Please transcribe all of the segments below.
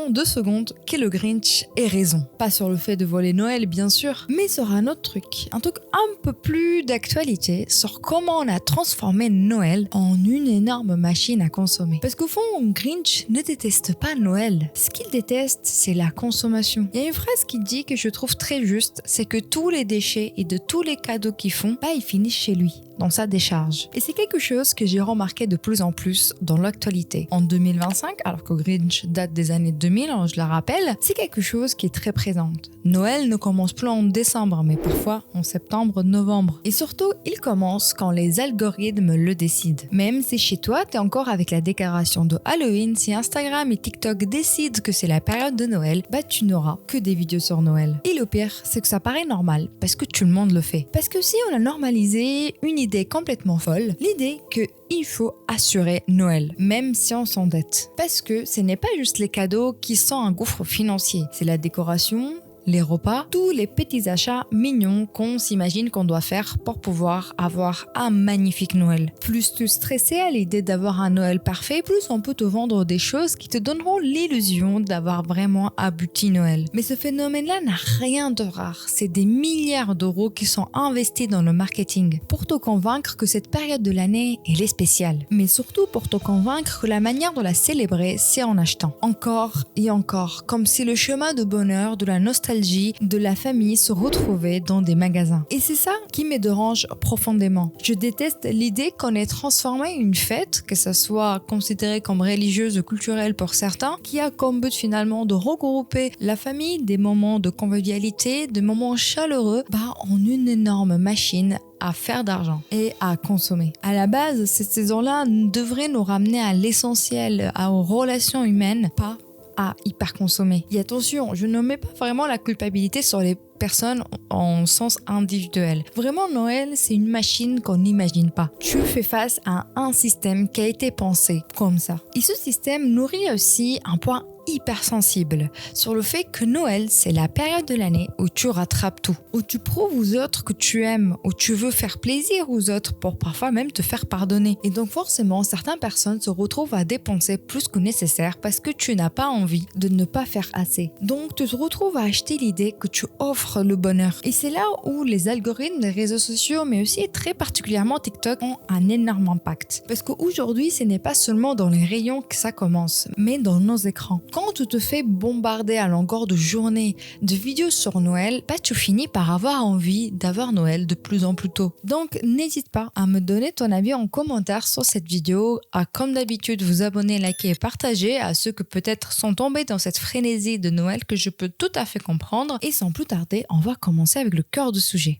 en 2 secondes que le Grinch ait raison. Pas sur le fait de voler Noël bien sûr, mais sur un autre truc. Un truc un peu plus d'actualité sur comment on a transformé Noël en une énorme machine à consommer. Parce qu'au fond, Grinch ne déteste pas Noël. Ce qu'il déteste, c'est la consommation. Il y a une phrase qui dit que je trouve très juste, c'est que tous les déchets et de tous les cadeaux qu'ils font, ils finissent chez lui, dans sa décharge. Et c'est quelque chose que j'ai remarqué de plus en plus dans l'actualité. En 2025, alors que Grinch date des années 2000, je la rappelle, c'est quelque chose qui est très présente. Noël ne commence plus en décembre, mais parfois en septembre, novembre. Et surtout, il commence quand les algorithmes le décident. Même si chez toi, t'es encore avec la décoration de Halloween, si Instagram et TikTok décident que c'est la période de Noël, tu n'auras que des vidéos sur Noël. Et le pire, c'est que ça paraît normal, parce que tout le monde le fait. Parce que si on a normalisé une idée complètement folle, l'idée que il faut assurer Noël, même si on s'endette. Parce que ce n'est pas juste les cadeaux qui sont un gouffre financier, c'est la décoration, les repas, tous les petits achats mignons qu'on s'imagine qu'on doit faire pour pouvoir avoir un magnifique Noël. Plus tu es stressé à l'idée d'avoir un Noël parfait, plus on peut te vendre des choses qui te donneront l'illusion d'avoir vraiment abouti Noël. Mais ce phénomène-là n'a rien de rare. C'est des milliards d'euros qui sont investis dans le marketing pour te convaincre que cette période de l'année, elle est spéciale. Mais surtout pour te convaincre que la manière de la célébrer, c'est en achetant. Encore et encore, comme si le chemin de bonheur, de la nostalgie, de la famille se retrouver dans des magasins. Et c'est ça qui me dérange profondément. Je déteste l'idée qu'on ait transformé une fête, que ça soit considéré comme religieuse ou culturelle pour certains, qui a comme but finalement de regrouper la famille, des moments de convivialité, des moments chaleureux, en une énorme machine à faire d'argent et à consommer. À la base, cette saison-là devrait nous ramener à l'essentiel, aux relations humaines, pas à hyper consommer. Et attention, je ne mets pas vraiment la culpabilité sur les personnes en sens individuel. Vraiment, Noël, c'est une machine qu'on n'imagine pas. Tu fais face à un système qui a été pensé comme ça. Et ce système nourrit aussi un point hyper sensible sur le fait que Noël, c'est la période de l'année où tu rattrapes tout, où tu prouves aux autres que tu aimes, où tu veux faire plaisir aux autres pour parfois même te faire pardonner. Et donc forcément, certaines personnes se retrouvent à dépenser plus que nécessaire parce que tu n'as pas envie de ne pas faire assez. Donc tu te retrouves à acheter l'idée que tu offres le bonheur. Et c'est là où les algorithmes des réseaux sociaux, mais aussi très particulièrement TikTok, ont un énorme impact. Parce qu'aujourd'hui, ce n'est pas seulement dans les rayons que ça commence, mais dans nos écrans. Quand tu te fais bombarder à longueur de journée de vidéos sur Noël, tu finis par avoir envie d'avoir Noël de plus en plus tôt. Donc n'hésite pas à me donner ton avis en commentaire sur cette vidéo, à comme d'habitude vous abonner, liker et partager à ceux que peut-être sont tombés dans cette frénésie de Noël que je peux tout à fait comprendre. Et sans plus tarder, on va commencer avec le cœur du sujet.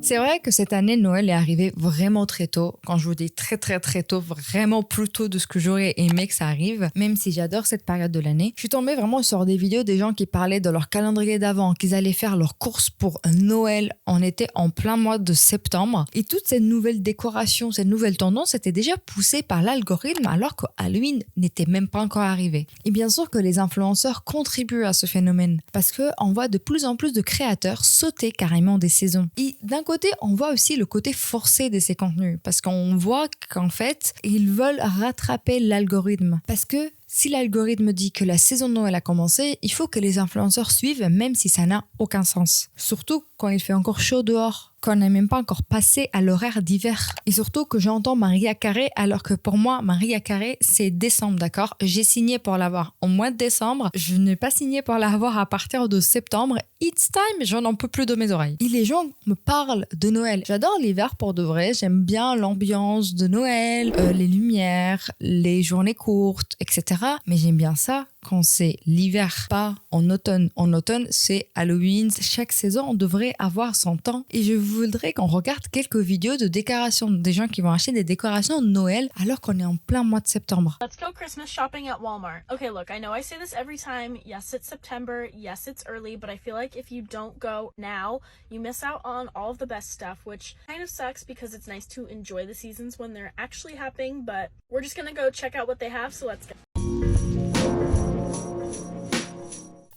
C'est vrai que cette année, Noël est arrivé vraiment très tôt. Quand je vous dis très tôt, vraiment plus tôt de ce que j'aurais aimé que ça arrive, même si j'adore cette période de l'année. Je suis tombée vraiment sur des vidéos des gens qui parlaient de leur calendrier d'avant, qu'ils allaient faire leurs courses pour Noël. On était en plein mois de septembre et toute cette nouvelle décoration, cette nouvelle tendance était déjà poussée par l'algorithme alors que Halloween n'était même pas encore arrivé. Et bien sûr que les influenceurs contribuent à ce phénomène parce qu'on voit de plus en plus de créateurs sauter carrément des saisons. Et d'un côté, on voit aussi le côté forcé de ces contenus parce qu'on voit qu'en fait, ils veulent rattraper l'algorithme. Parce que si l'algorithme dit que la saison de Noël a commencé, il faut que les influenceurs suivent même si ça n'a aucun sens. Surtout quand il fait encore chaud dehors, qu'on n'est même pas encore passé à l'horaire d'hiver. Et surtout que j'entends Maria Carey alors que pour moi, Maria Carey, c'est décembre, d'accord? J'ai signé pour l'avoir au mois de décembre, je n'ai pas signé pour l'avoir à partir de septembre. It's time, j'en en peux plus de mes oreilles. Et les gens me parlent de Noël. J'adore l'hiver pour de vrai, j'aime bien l'ambiance de Noël, les lumières, les journées courtes, etc. Mais j'aime bien ça quand c'est l'hiver, pas en automne. En automne, c'est Halloween. Chaque saison, on devrait avoir son temps. Et je voudrais qu'on regarde quelques vidéos de décoration, des gens qui vont acheter des décorations de Noël alors qu'on est en plein mois de septembre. Let's go Christmas shopping at Walmart. Okay, look, I know I say this every time. Yes, it's September. Yes, it's early. But I feel like if you don't go now, you miss out on all of the best stuff, which kind of sucks because it's nice to enjoy the seasons when they're actually happening. But we're just gonna go check out what they have, so let's go.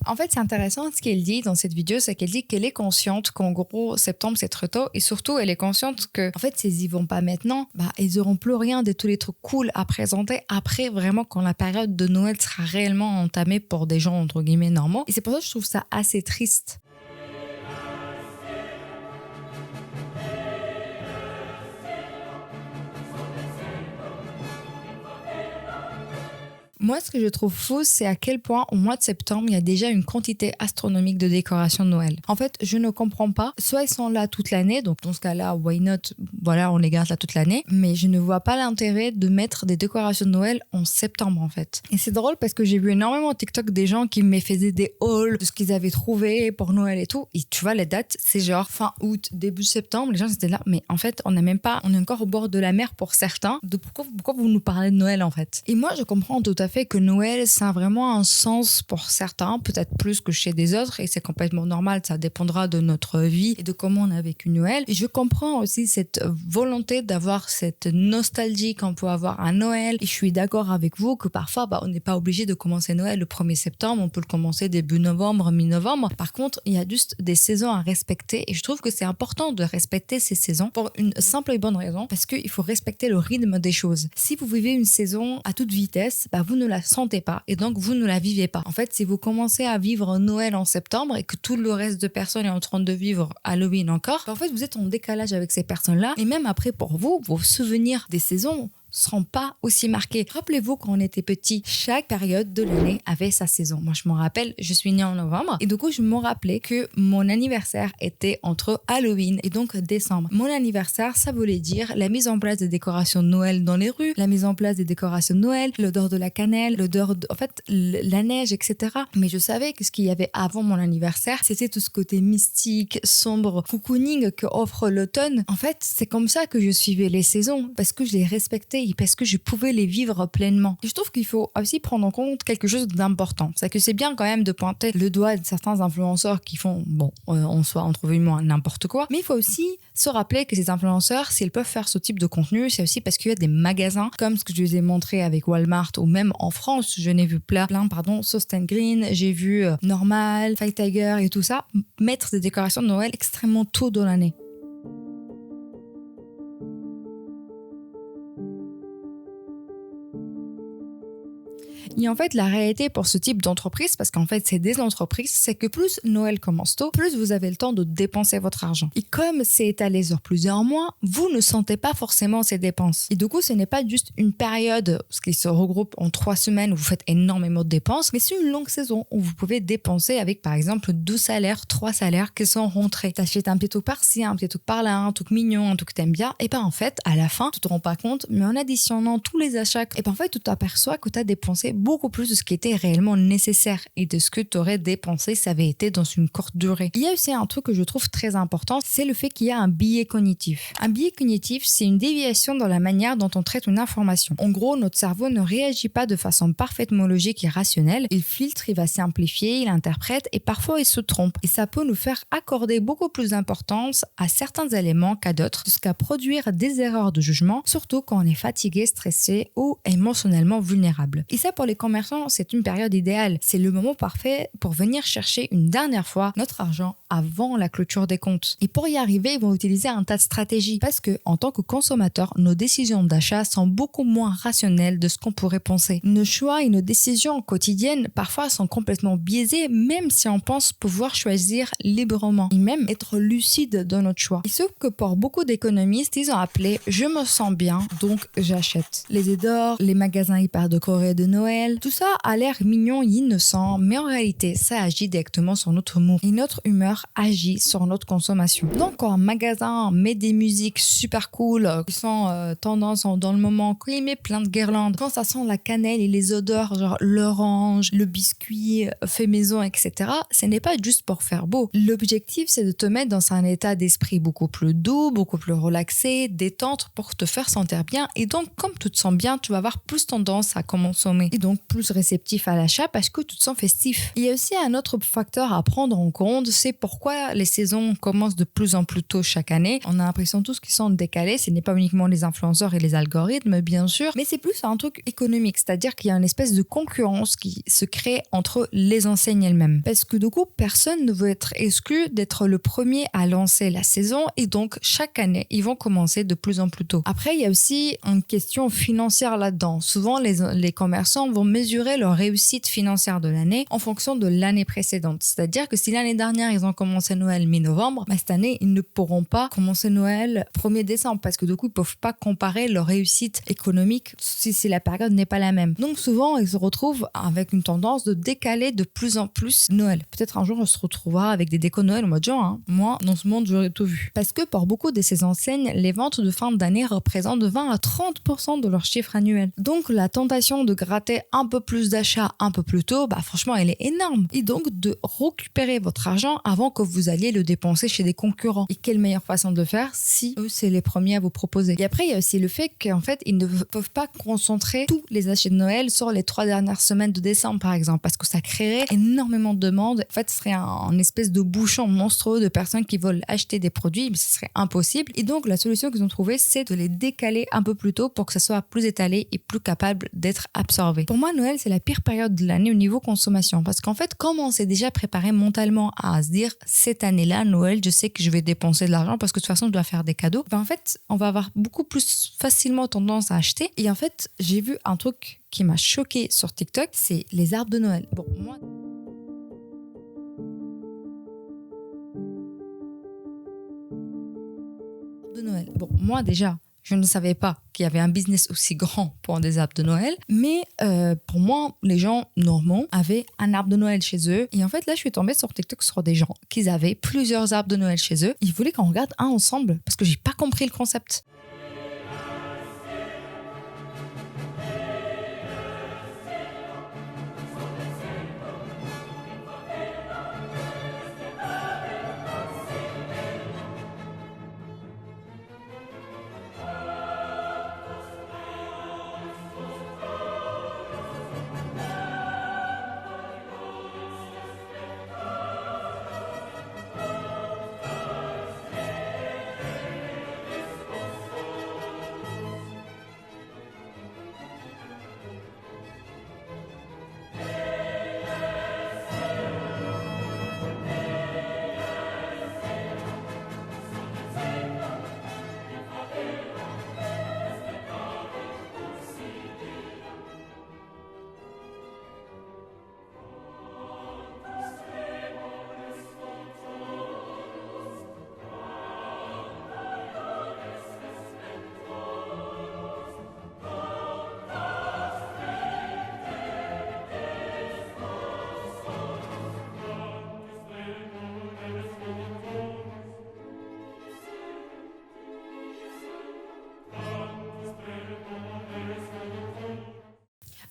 En fait, c'est intéressant ce qu'elle dit dans cette vidéo, c'est qu'elle dit qu'elle est consciente qu'en gros, septembre, c'est trop tôt. Et surtout, elle est consciente que, en fait, s'ils y vont pas maintenant, ils auront plus rien de tous les trucs cool à présenter après, vraiment, quand la période de Noël sera réellement entamée pour des gens, entre guillemets, normaux. Et c'est pour ça que je trouve ça assez triste. Moi, ce que je trouve fou, c'est à quel point au mois de septembre, il y a déjà une quantité astronomique de décorations de Noël. En fait, je ne comprends pas. Soit ils sont là toute l'année, donc dans ce cas-là, why not? Voilà, on les garde là toute l'année. Mais je ne vois pas l'intérêt de mettre des décorations de Noël en septembre, en fait. Et c'est drôle parce que j'ai vu énormément TikTok des gens qui me faisaient des hauls de ce qu'ils avaient trouvé pour Noël et tout. Et tu vois, les dates, c'est genre fin août, début septembre. Les gens étaient là, mais en fait, on est encore au bord de la mer pour certains. Donc pourquoi vous nous parlez de Noël, en fait? Et moi, je comprends tout à fait que Noël, ça a vraiment un sens pour certains, peut-être plus que chez des autres, et c'est complètement normal, ça dépendra de notre vie et de comment on a vécu Noël. Et je comprends aussi cette volonté d'avoir cette nostalgie qu'on peut avoir à Noël, et je suis d'accord avec vous que parfois, on n'est pas obligé de commencer Noël le 1er septembre, on peut le commencer début novembre, mi-novembre. Par contre, il y a juste des saisons à respecter, et je trouve que c'est important de respecter ces saisons pour une simple et bonne raison, parce qu'il faut respecter le rythme des choses. Si vous vivez une saison à toute vitesse, vous ne la sentez pas et donc vous ne la vivez pas. En fait, si vous commencez à vivre Noël en septembre et que tout le reste de personnes est en train de vivre Halloween encore, en fait, vous êtes en décalage avec ces personnes-là et même après pour vous, vos souvenirs des saisons seront pas aussi marqués. Rappelez-vous quand on était petit, chaque période de l'année avait sa saison. Moi, je m'en rappelle, je suis née en novembre et du coup, je me rappelais que mon anniversaire était entre Halloween et donc décembre. Mon anniversaire, ça voulait dire la mise en place des décorations de Noël dans les rues, la mise en place des décorations de Noël, l'odeur de la cannelle, la neige, etc. Mais je savais que ce qu'il y avait avant mon anniversaire, c'était tout ce côté mystique, sombre, cocooning que offre l'automne. En fait, c'est comme ça que je suivais les saisons parce que je les respectais, parce que je pouvais les vivre pleinement. Et je trouve qu'il faut aussi prendre en compte quelque chose d'important. C'est que c'est bien quand même de pointer le doigt de certains influenceurs qui font, en soi, entre guillemets, n'importe quoi. Mais il faut aussi se rappeler que ces influenceurs, s'ils peuvent faire ce type de contenu, c'est aussi parce qu'il y a des magasins, comme ce que je vous ai montré avec Walmart, ou même en France, je n'ai vu plein, Soest & Green, j'ai vu Normal, Fight Tiger et tout ça, mettre des décorations de Noël extrêmement tôt dans l'année. Et en fait, la réalité pour ce type d'entreprise, parce qu'en fait, c'est des entreprises, c'est que plus Noël commence tôt, plus vous avez le temps de dépenser votre argent. Et comme c'est étalé sur plusieurs mois, vous ne sentez pas forcément ces dépenses. Et du coup, ce n'est pas juste une période, ce qui se regroupe en 3 semaines où vous faites énormément de dépenses, mais c'est une longue saison où vous pouvez dépenser avec, par exemple, 2 salaires, 3 salaires qui sont rentrés. T'achètes un petit truc par-ci, un petit truc par-là, un truc mignon, un truc que t'aimes bien, et en fait, à la fin, tu te rends pas compte, mais en additionnant tous les achats, et en fait, tu t'aperçois que tu as dépensé beaucoup plus de ce qui était réellement nécessaire et de ce que tu aurais dépensé si ça avait été dans une courte durée. Il y a aussi un truc que je trouve très important, c'est le fait qu'il y a un biais cognitif. Un biais cognitif, c'est une déviation dans la manière dont on traite une information. En gros, notre cerveau ne réagit pas de façon parfaitement logique et rationnelle. Il filtre, il va simplifier, il interprète et parfois il se trompe. Et ça peut nous faire accorder beaucoup plus d'importance à certains éléments qu'à d'autres, jusqu'à produire des erreurs de jugement, surtout quand on est fatigué, stressé ou émotionnellement vulnérable. Et ça, pour les commerçants, c'est une période idéale. C'est le moment parfait pour venir chercher une dernière fois notre argent avant la clôture des comptes. Et pour y arriver, ils vont utiliser un tas de stratégies parce que, en tant que consommateur, nos décisions d'achat sont beaucoup moins rationnelles de ce qu'on pourrait penser. Nos choix et nos décisions quotidiennes, parfois, sont complètement biaisés, même si on pense pouvoir choisir librement et même être lucide dans notre choix. Et ce que pour beaucoup d'économistes, ils ont appelé « je me sens bien, donc j'achète ». Les aideurs, les magasins hyper décorés de Noël, tout ça a l'air mignon et innocent, mais en réalité, ça agit directement sur notre mood et notre humeur agit sur notre consommation. Donc, quand un magasin met des musiques super cool, qui sont tendance dans le moment, quand il met plein de guirlandes, quand ça sent la cannelle et les odeurs, genre l'orange, le biscuit fait maison, etc., ce n'est pas juste pour faire beau. L'objectif, c'est de te mettre dans un état d'esprit beaucoup plus doux, beaucoup plus relaxé, détente pour te faire sentir bien. Et donc, comme tu te sens bien, tu vas avoir plus tendance à consommer. Et donc, donc plus réceptif à l'achat parce que tu te sens festif. Il y a aussi un autre facteur à prendre en compte, c'est pourquoi les saisons commencent de plus en plus tôt chaque année. On a l'impression tous qu'ils sont décalés, ce n'est pas uniquement les influenceurs et les algorithmes bien sûr, mais c'est plus un truc économique, c'est-à-dire qu'il y a une espèce de concurrence qui se crée entre les enseignes elles-mêmes. Parce que du coup, personne ne veut être exclu d'être le premier à lancer la saison et donc chaque année, ils vont commencer de plus en plus tôt. Après, il y a aussi une question financière là-dedans. Souvent, les commerçants vont mesurer leur réussite financière de l'année en fonction de l'année précédente. C'est-à-dire que si l'année dernière, ils ont commencé Noël mi-novembre, cette année, ils ne pourront pas commencer Noël 1er décembre parce que du coup, ils ne peuvent pas comparer leur réussite économique si la période n'est pas la même. Donc souvent, ils se retrouvent avec une tendance de décaler de plus en plus Noël. Peut-être un jour, on se retrouvera avec des décos Noël au mois de juin. Hein. Moi, dans ce monde, j'aurais tout vu. Parce que pour beaucoup de ces enseignes, les ventes de fin d'année représentent de 20 à 30% de leur chiffre annuel. Donc la tentation de gratter un peu plus d'achats un peu plus tôt, franchement, elle est énorme. Et donc de récupérer votre argent avant que vous alliez le dépenser chez des concurrents. Et quelle meilleure façon de le faire si eux, c'est les premiers à vous proposer. Et après, il y a aussi le fait qu'en fait, ils ne peuvent pas concentrer tous les achats de Noël sur les 3 dernières semaines de décembre, par exemple, parce que ça créerait énormément de demandes. En fait, ce serait un espèce de bouchon monstrueux de personnes qui veulent acheter des produits, mais ce serait impossible. Et donc, la solution qu'ils ont trouvée, c'est de les décaler un peu plus tôt pour que ça soit plus étalé et plus capable d'être absorbé. Pour moi, Noël, c'est la pire période de l'année au niveau consommation, parce qu'en fait, comme on s'est déjà préparé mentalement à se dire, cette année-là, Noël, je sais que je vais dépenser de l'argent parce que de toute façon, je dois faire des cadeaux. En fait, on va avoir beaucoup plus facilement tendance à acheter. Et en fait, j'ai vu un truc qui m'a choqué sur TikTok, c'est les arbres de Noël. Bon, moi... de Noël. Bon, moi déjà, je ne savais pas qu'il y avait un business aussi grand pour des arbres de Noël. Mais pour moi, les gens normaux avaient un arbre de Noël chez eux. Et en fait, là, je suis tombée sur TikTok sur des gens qui avaient plusieurs arbres de Noël chez eux. Ils voulaient qu'on regarde un ensemble parce que j'ai pas compris le concept.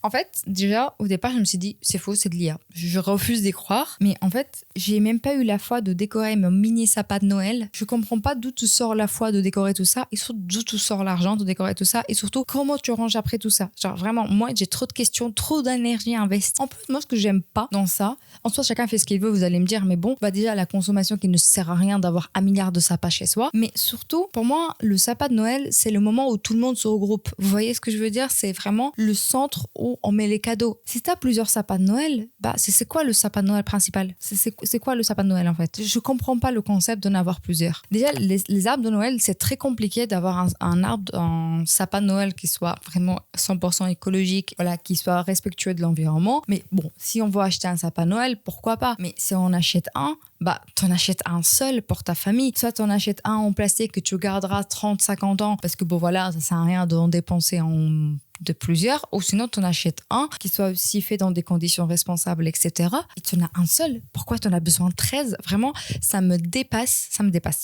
En fait, déjà, au départ, je me suis dit, c'est faux, c'est de l'IA. Je refuse d'y croire. Mais en fait, j'ai même pas eu la foi de décorer mon mini sapin de Noël. Je comprends pas d'où tu sors la foi de décorer tout ça. Et surtout, d'où tu sors l'argent de décorer tout ça. Et surtout, comment tu ranges après tout ça. Genre, vraiment, moi, j'ai trop de questions, trop d'énergie investie. En plus, moi, ce que j'aime pas dans ça, en soi, chacun fait ce qu'il veut, vous allez me dire, mais bon, déjà, la consommation qui ne sert à rien d'avoir 1 milliard de sapins chez soi. Mais surtout, pour moi, le sapin de Noël, c'est le moment où tout le monde se regroupe. Vous voyez ce que je veux dire? C'est vraiment le centre où on met les cadeaux. Si tu as plusieurs sapins de Noël, c'est quoi le sapin de Noël principal? C'est quoi le sapin de Noël en fait? Je comprends pas le concept d'en avoir plusieurs. Déjà, les arbres de Noël, c'est très compliqué d'avoir un sapin de Noël qui soit vraiment 100% écologique, voilà, qui soit respectueux de l'environnement. Mais bon, si on veut acheter un sapin de Noël, pourquoi pas? Mais si on achète un, t'en achètes un seul pour ta famille. Soit t'en achètes un en plastique que tu garderas 30-50 ans parce que ça sert à rien d'en dépenser de plusieurs, ou sinon t'en achètes un qui soit aussi fait dans des conditions responsables, etc. Et tu en as un seul. Pourquoi tu en as besoin de 13? Vraiment, ça me dépasse.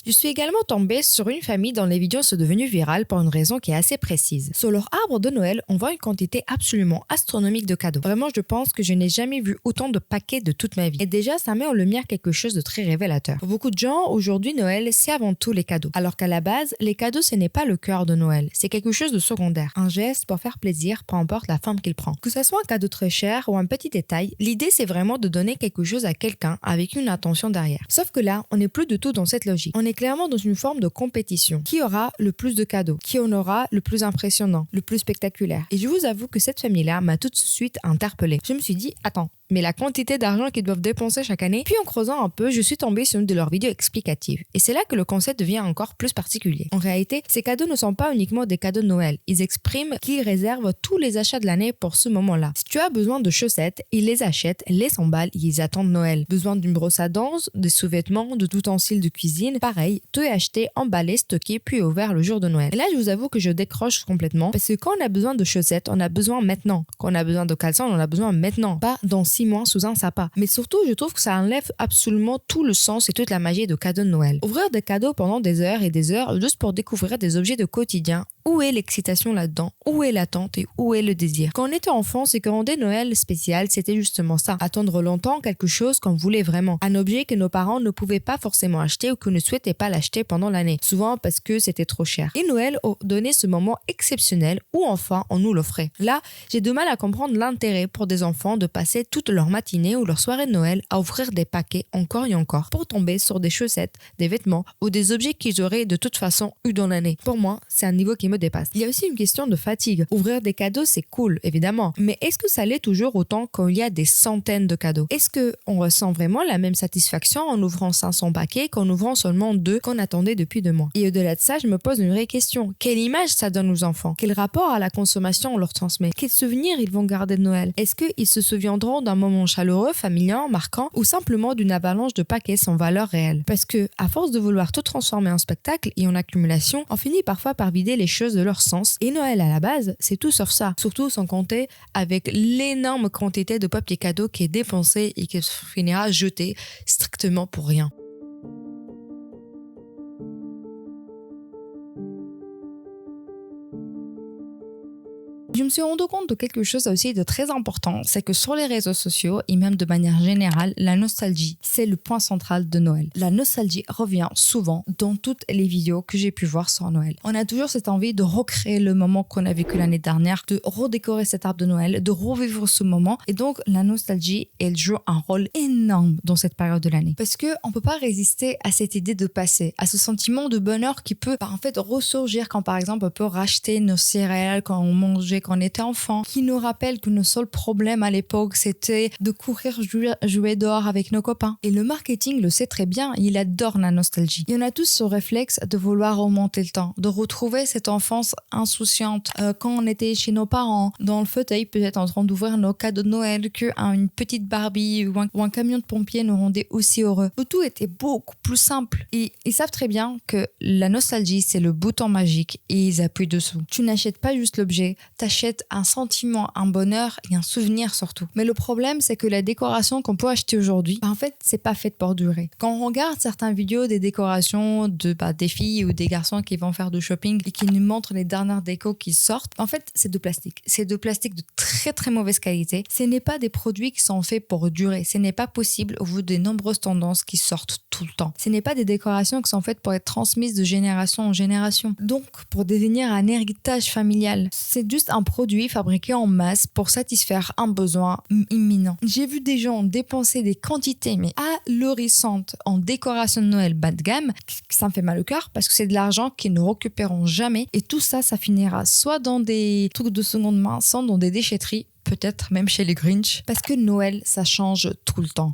Je suis également tombée sur une famille dont les vidéos sont devenues virales pour une raison qui est assez précise. Sur leur arbre de Noël, on voit une quantité absolument astronomique de cadeaux. Vraiment, je pense que je n'ai jamais vu autant de paquets de toute ma vie. Et déjà, ça met en lumière quelque chose de très révélateur. Pour beaucoup de gens, aujourd'hui, Noël, c'est avant tout les cadeaux. Alors qu'à la base, les cadeaux, ce n'est pas le cœur de Noël. C'est quelque chose de secondaire. Un geste pour faire plaisir, peu importe la forme qu'il prend. Que ce soit un cadeau très cher ou un petit détail, l'idée c'est vraiment de donner quelque chose à quelqu'un avec une intention derrière. Sauf que là, on n'est plus du tout dans cette logique. On est clairement dans une forme de compétition. Qui aura le plus de cadeaux? Qui en aura le plus impressionnant, le plus spectaculaire? Et je vous avoue que cette famille-là m'a tout de suite interpellée. Je me suis dit, attends, mais la quantité d'argent qu'ils doivent dépenser chaque année. Puis en creusant un peu, je suis tombée sur une de leurs vidéos explicatives. Et c'est là que le concept devient encore plus particulier. En réalité, ces cadeaux ne sont pas uniquement des cadeaux de Noël. Ils expriment qu'ils réservent tous les achats de l'année pour ce moment-là. Si tu as besoin de chaussettes, ils les achètent, les s'emballent et ils attendent Noël. Besoin d'une brosse à dents, des sous-vêtements, de tout ustensile de cuisine, pareil, tout est acheté, emballé, stocké, puis ouvert le jour de Noël. Et là, je vous avoue que je décroche complètement parce que quand on a besoin de chaussettes, on a besoin maintenant. Quand on a besoin de caleçons, on a besoin maintenant. Pas dans 6 mois sous un sapin. Mais surtout, je trouve que ça enlève absolument tout le sens et toute la magie de cadeaux de Noël. Ouvrir des cadeaux pendant des heures et des heures juste pour découvrir des objets de quotidien. Où est l'excitation là-dedans? Où est l'attente et où est le désir? Quand on était enfant, c'est qu'on des Noël spécial, c'était justement ça. Attendre longtemps quelque chose qu'on voulait vraiment. Un objet que nos parents ne pouvaient pas forcément acheter ou que ne souhaitaient pas l'acheter pendant l'année. Souvent parce que c'était trop cher. Et Noël donnait ce moment exceptionnel où enfin on nous l'offrait. Là, j'ai de mal à comprendre l'intérêt pour des enfants de passer toute leur matinée ou leur soirée de Noël à ouvrir des paquets encore et encore pour tomber sur des chaussettes, des vêtements ou des objets qu'ils auraient de toute façon eu dans l'année. Pour moi, c'est un niveau qui me dépasse. Il y a aussi une question de fatigue. Ouvrir des cadeaux, c'est cool, évidemment. Mais est-ce que ça l'est toujours autant quand il y a des centaines de cadeaux? Est-ce qu'on ressent vraiment la même satisfaction en ouvrant 500 paquets qu'en ouvrant seulement 2 qu'on attendait depuis 2 mois? Et au-delà de ça, je me pose une vraie question. Quelle image ça donne aux enfants? Quel rapport à la consommation on leur transmet? Quels souvenirs ils vont garder de Noël? Est-ce qu'ils se souviendront d'un moment chaleureux, familier, marquant ou simplement d'une avalanche de paquets sans valeur réelle? Parce que, à force de vouloir tout transformer en spectacle et en accumulation, on finit parfois par vider les choses de leur sens. Et Noël à la base, c'est tout sauf ça. Surtout sans compter avec l'énorme quantité de papier cadeau qui est dépensé et qui finira jeté strictement pour rien. Je me suis rendu compte de quelque chose aussi de très important, c'est que sur les réseaux sociaux et même de manière générale, la nostalgie, c'est le point central de Noël. La nostalgie revient souvent dans toutes les vidéos que j'ai pu voir sur Noël. On a toujours cette envie de recréer le moment qu'on a vécu l'année dernière, de redécorer cet arbre de Noël, de revivre ce moment. Et donc, la nostalgie, elle joue un rôle énorme dans cette période de l'année. Parce qu'on peut pas résister à cette idée de passé, à ce sentiment de bonheur qui peut en fait ressurgir quand par exemple on peut racheter nos céréales quand on mangeait quand on était enfant, qui nous rappelle que nos seuls problèmes à l'époque c'était de courir jouer dehors avec nos copains. Et le marketing le sait très bien, il adore la nostalgie. Il y en a tous ce réflexe de vouloir remonter le temps, de retrouver cette enfance insouciante quand on était chez nos parents, dans le fauteuil peut-être en train d'ouvrir nos cadeaux de Noël, qu'une petite Barbie ou un camion de pompiers nous rendait aussi heureux. Le tout était beaucoup plus simple. Et ils savent très bien que la nostalgie c'est le bouton magique et ils appuient dessous. Tu n'achètes pas juste l'objet, t'achètes un sentiment, un bonheur et un souvenir surtout. Mais le problème, c'est que la décoration qu'on peut acheter aujourd'hui, en fait, c'est pas faite pour durer. Quand on regarde certaines vidéos des décorations des filles ou des garçons qui vont faire du shopping et qui nous montrent les dernières décos qui sortent, en fait, c'est de plastique. C'est de plastique de très très mauvaise qualité. Ce n'est pas des produits qui sont faits pour durer. Ce n'est pas possible au vu des nombreuses tendances qui sortent tout le temps. Ce n'est pas des décorations qui sont faites pour être transmises de génération en génération. Donc, pour devenir un héritage familial, c'est juste un produit fabriqué en masse pour satisfaire un besoin imminent. J'ai vu des gens dépenser des quantités mais ahlurissantes en décoration de Noël bas de gamme, ça me fait mal au cœur parce que c'est de l'argent qu'ils ne récupéreront jamais et tout ça, ça finira soit dans des trucs de seconde main, soit dans des déchetteries, peut-être même chez les Grinch, parce que Noël, ça change tout le temps.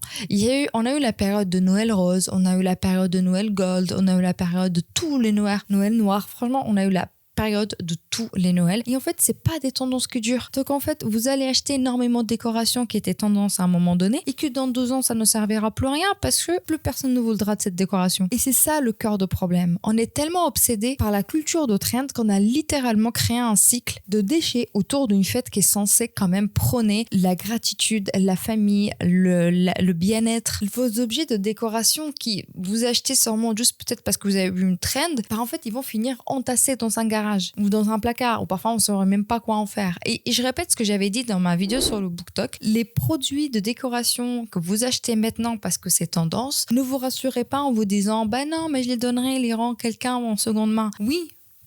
On a eu la période de Noël rose, on a eu la période de Noël gold, on a eu la période de tous les Noël noir. Franchement, on a eu la période de tous les Noëls. Et en fait, c'est pas des tendances qui durent. Donc en fait, vous allez acheter énormément de décorations qui étaient tendances à un moment donné et que dans 2 ans, ça ne servira plus à rien parce que plus personne ne voudra de cette décoration. Et c'est ça le cœur du problème. On est tellement obsédé par la culture de trend qu'on a littéralement créé un cycle de déchets autour d'une fête qui est censée quand même prôner la gratitude, la famille, le bien-être. Vos objets de décoration qui vous achetez sûrement juste peut-être parce que vous avez vu une trend, en fait, ils vont finir entassés dans un garage ou dans un placard, ou parfois on ne saurait même pas quoi en faire. Et je répète ce que j'avais dit dans ma vidéo sur le BookTok, les produits de décoration que vous achetez maintenant parce que c'est tendance, ne vous rassurez pas en vous disant « bah non, mais je les donnerai, les rend quelqu'un en seconde main ». Oui,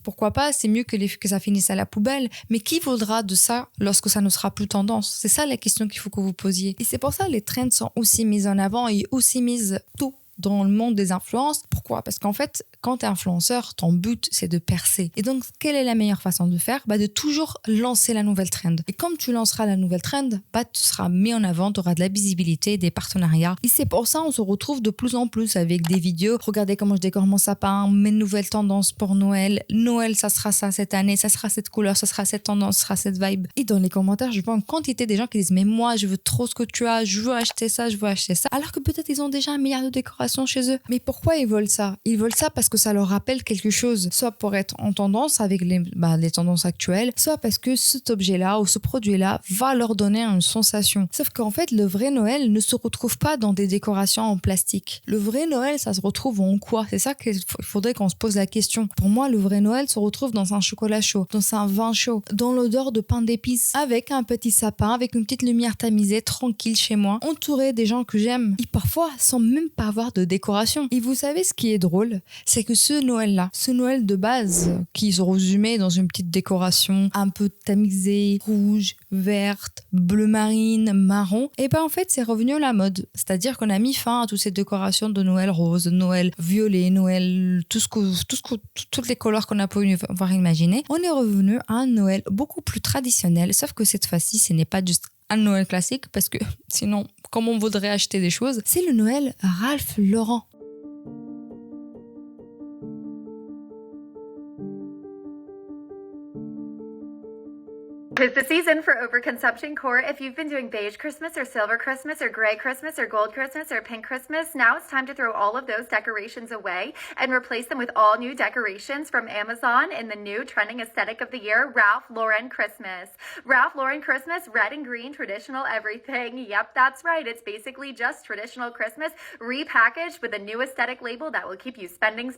Pourquoi pas, c'est mieux que ça finisse à la poubelle. Mais qui vaudra de ça lorsque ça ne sera plus tendance? C'est ça la question qu'il faut que vous posiez. Et c'est pour ça que les trends sont aussi mises en avant et aussi mises tôt dans le monde des influences. Pourquoi? Parce qu'en fait, quand tu es influenceur, ton but, c'est de percer. Et donc, quelle est la meilleure façon de faire? De toujours lancer la nouvelle trend. Et comme tu lanceras la nouvelle trend, tu seras mis en avant, tu auras de la visibilité, des partenariats. Et c'est pour ça on se retrouve de plus en plus avec des vidéos. Regardez comment je décore mon sapin, mes nouvelles tendances pour Noël. Noël, ça sera ça cette année, ça sera cette couleur, ça sera cette tendance, ça sera cette vibe. Et dans les commentaires, je vois une quantité des gens qui disent « Mais moi, je veux trop ce que tu as, je veux acheter ça, je veux acheter ça. » Alors que peut-être ils ont déjà 1 milliard de décorations chez eux. Mais pourquoi ils veulent ça? Ils veulent ça parce que ça leur rappelle quelque chose, soit pour être en tendance avec les tendances actuelles, soit parce que cet objet-là ou ce produit-là va leur donner une sensation. Sauf qu'en fait, le vrai Noël ne se retrouve pas dans des décorations en plastique. Le vrai Noël, ça se retrouve en quoi? C'est ça qu'il faudrait qu'on se pose la question. Pour moi, le vrai Noël se retrouve dans un chocolat chaud, dans un vin chaud, dans l'odeur de pain d'épices, avec un petit sapin, avec une petite lumière tamisée, tranquille chez moi, entouré des gens que j'aime, et parfois sans même pas avoir de décoration. Et vous savez ce qui est drôle? C'est que ce Noël-là, ce Noël de base, qui se résumait dans une petite décoration un peu tamisée, rouge, verte, bleu marine, marron, et en fait c'est revenu à la mode. C'est-à-dire qu'on a mis fin à toutes ces décorations de Noël rose, Noël violet, Noël, toutes les couleurs qu'on a pu avoir imaginé. On est revenu à un Noël beaucoup plus traditionnel, sauf que cette fois-ci, ce n'est pas juste un Noël classique, parce que sinon, comment on voudrait acheter des choses? C'est le Noël Ralph Lauren. Tis the season for overconsumption core. If you've been doing beige Christmas or silver Christmas or gray Christmas or gold Christmas or pink Christmas, now it's time to throw all of those decorations away and replace them with all new decorations from Amazon in the new trending aesthetic of the year, Ralph Lauren Christmas. Ralph Lauren Christmas, red and green, traditional everything. Yep, that's right. It's basically just traditional Christmas repackaged with a new aesthetic label that will keep you spending.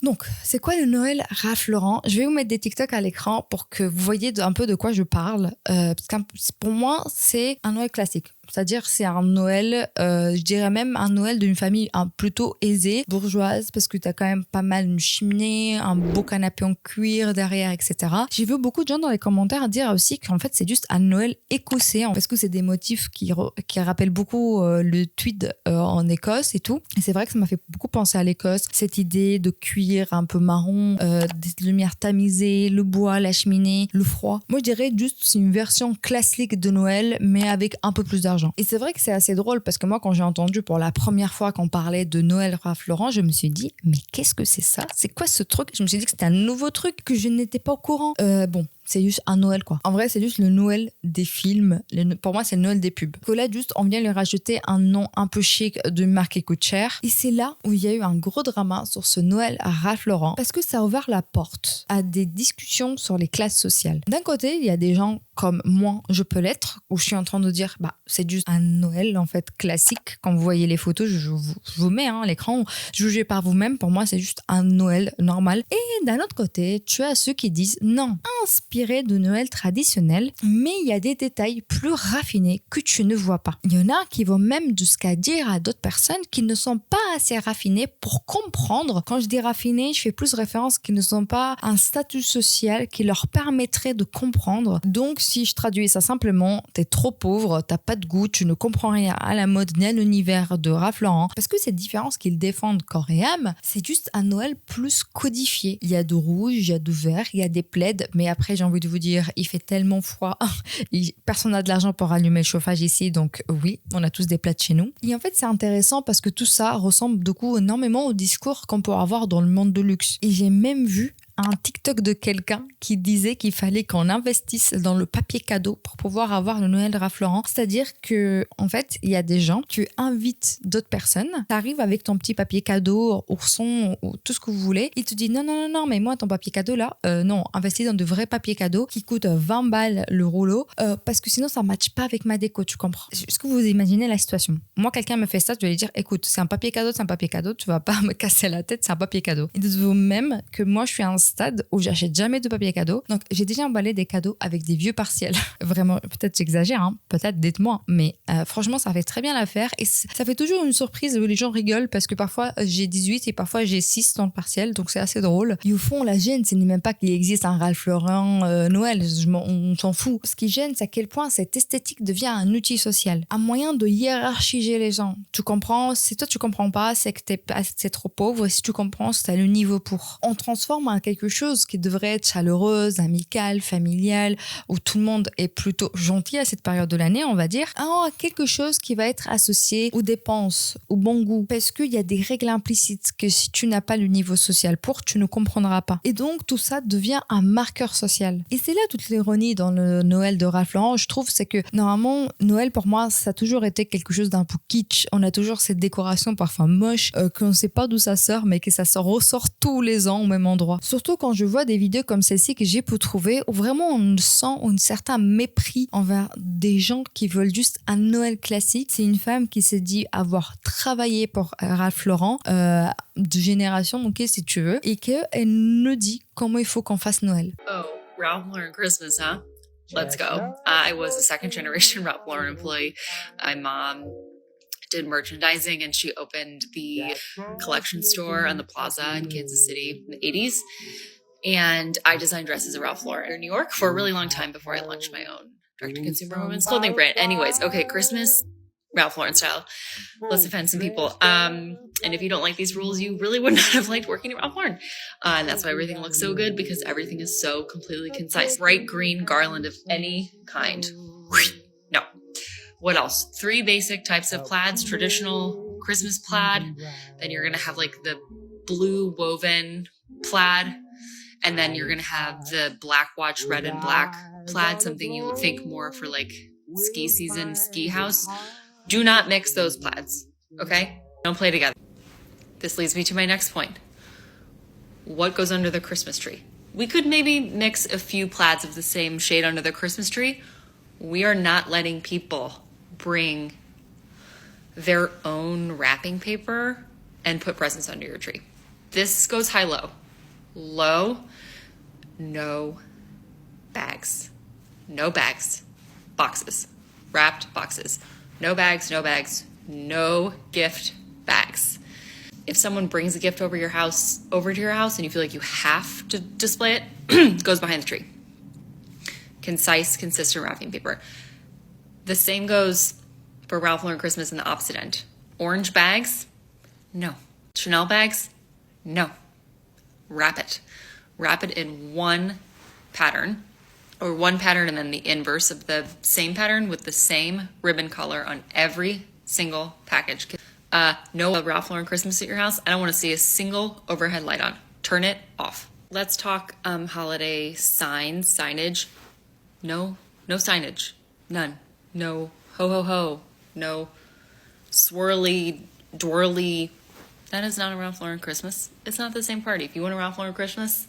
Donc, c'est quoi le Noël Ralph Lauren? Je vais vous mettre des TikTok à l'écran pour que vous voyez un peu de quoi je parle. Parce que pour moi, c'est un Noël classique. C'est-à-dire c'est un Noël, je dirais même un Noël d'une famille plutôt aisée, bourgeoise, parce que t'as quand même pas mal une cheminée, un beau canapé en cuir derrière, etc. J'ai vu beaucoup de gens dans les commentaires dire aussi qu'en fait c'est juste un Noël écossais, parce que c'est des motifs qui rappellent beaucoup le tweed en Écosse et tout. Et c'est vrai que ça m'a fait beaucoup penser à l'Écosse, cette idée de cuir un peu marron, des lumières tamisées, le bois, la cheminée, le froid. Moi je dirais juste c'est une version classique de Noël, mais avec un peu plus d'argent. Et c'est vrai que c'est assez drôle parce que moi, quand j'ai entendu pour la première fois qu'on parlait de Noël Ralph Lauren, je me suis dit, mais qu'est-ce que c'est ça? C'est quoi ce truc? Je me suis dit que c'était un nouveau truc, que je n'étais pas au courant. Bon, c'est juste un Noël, quoi. En vrai, c'est juste le Noël des films. Pour moi, c'est le Noël des pubs. Que là, juste, on vient lui rajouter un nom un peu chic de marque qui coûte cher. Et c'est là où il y a eu un gros drama sur ce Noël à Ralph Lauren parce que ça a ouvert la porte à des discussions sur les classes sociales. D'un côté, il y a des gens comme moi, je peux l'être, où je suis en train de dire, c'est juste un Noël, en fait, classique. Quand vous voyez les photos, je vous mets à l'écran, jugez par vous-même. Pour moi, c'est juste un Noël normal. Et d'un autre côté, tu as ceux qui disent, non, inspiré de Noël traditionnel, mais il y a des détails plus raffinés que tu ne vois pas. Il y en a qui vont même jusqu'à dire à d'autres personnes qui ne sont pas assez raffinées pour comprendre. Quand je dis raffinés, je fais plus référence qu'ils ne sont pas un statut social qui leur permettrait de comprendre. Donc, si je traduis ça simplement, t'es trop pauvre, t'as pas de goût, tu ne comprends rien à la mode ni à l'univers de Ralph Lauren. Parce que cette différence qu'ils défendent corps et âme, c'est juste un Noël plus codifié. Il y a de rouge, il y a de vert, il y a des plaids, mais après j'ai envie de vous dire, il fait tellement froid. Personne n'a de l'argent pour allumer le chauffage ici, donc oui, on a tous des plaids chez nous. Et en fait, c'est intéressant parce que tout ça ressemble du coup énormément au discours qu'on peut avoir dans le monde de luxe. Et j'ai même vu un TikTok de quelqu'un qui disait qu'il fallait qu'on investisse dans le papier cadeau pour pouvoir avoir le Noël Ralph Lauren. C'est-à-dire que, en fait, il y a des gens, tu invites d'autres personnes, t'arrives avec ton petit papier cadeau, ourson, ou tout ce que vous voulez, il te dit non, mais moi, ton papier cadeau là, non, investis dans de vrais papiers cadeaux qui coûtent 20 balles le rouleau, parce que sinon, ça ne matche pas avec ma déco, tu comprends? Est-ce que vous imaginez la situation? Moi, quelqu'un me fait ça, je vais lui dire, écoute, c'est un papier cadeau, tu vas pas me casser la tête, c'est un papier cadeau. Et dites-vous même que moi, je suis un stade où j'achète jamais de papier cadeau. Donc, j'ai déjà emballé des cadeaux avec des vieux partiels. Vraiment, peut-être j'exagère, hein, peut-être, dites-moi. Mais franchement, ça fait très bien l'affaire. Et ça fait toujours une surprise où les gens rigolent parce que parfois, j'ai 18 et parfois, j'ai 6 dans le partiel. Donc, c'est assez drôle. Et au fond, la gêne, ce n'est même pas qu'il existe un Ralph Lauren Noël. On s'en fout. Ce qui gêne, c'est à quel point cette esthétique devient un outil social. Un moyen de hiérarchiser les gens. Tu comprends? Si toi, tu comprends pas, c'est que c'est trop pauvre. Si tu comprends, c'est à le niveau pour. On transforme en quelque chose qui devrait être chaleureuse, amicale, familiale, où tout le monde est plutôt gentil à cette période de l'année, on va dire, à quelque chose qui va être associé aux dépenses, au bon goût. Parce qu'il y a des règles implicites que si tu n'as pas le niveau social pour, tu ne comprendras pas. Et donc, tout ça devient un marqueur social. Et c'est là toute l'ironie dans le Noël de Ralph Lauren, je trouve, c'est que normalement, Noël, pour moi, ça a toujours été quelque chose d'un peu kitsch. On a toujours cette décoration parfois moche, qu'on ne sait pas d'où ça sort, mais que ça se ressort tous les ans au même endroit. Surtout quand je vois des vidéos comme celle-ci que j'ai pu trouver, où vraiment on sent un certain mépris envers des gens qui veulent juste un Noël classique. C'est une femme qui s'est dit avoir travaillé pour Ralph Lauren de génération, ok, si tu veux, et qu'elle nous dit comment il faut qu'on fasse Noël. Oh, Ralph Lauren Christmas, huh? Let's go. I was a second generation Ralph Lauren employee. My mom did merchandising and she opened the collection store on the plaza in Kansas City in the 80s. And I designed dresses at Ralph Lauren in New York for a really long time before I launched my own direct-to-consumer women's clothing brand. Anyways, okay, Christmas, Ralph Lauren style. Let's offend some people. And if you don't like these rules, you really would not have liked working at Ralph Lauren. And that's why everything looks so good, because everything is so completely concise. Bright green garland of any kind. No. What else? 3 basic types of plaids. Traditional Christmas plaid. Then you're going to have like the blue woven plaid. And then you're going to have the black watch red and black plaid, something you would think more for like ski season, ski house. Do not mix those plaids, okay? Don't play together. This leads me to my next point. What goes under the Christmas tree? We could maybe mix a few plaids of the same shade under the Christmas tree. We are not letting people bring their own wrapping paper and put presents under your tree. This goes high-low. Low, no bags. No bags. Boxes. Wrapped boxes. No bags, no bags. No gift bags. If someone brings a gift over to your house and you feel like you have to display it, it goes behind the tree. Concise, consistent wrapping paper. The same goes for Ralph Lauren Christmas in the opposite end. Orange bags? No. Chanel bags? No. Wrap it. Wrap it in one pattern, or one pattern and then the inverse of the same pattern with the same ribbon color on every single package. No Ralph Lauren Christmas at your house. I don't want to see a single overhead light on. Turn it off. Let's talk holiday signage. No signage. None. No ho ho ho. No swirly, twirly. That is not a Ralph Lauren Christmas. It's not the same party. If you want a Ralph Lauren Christmas,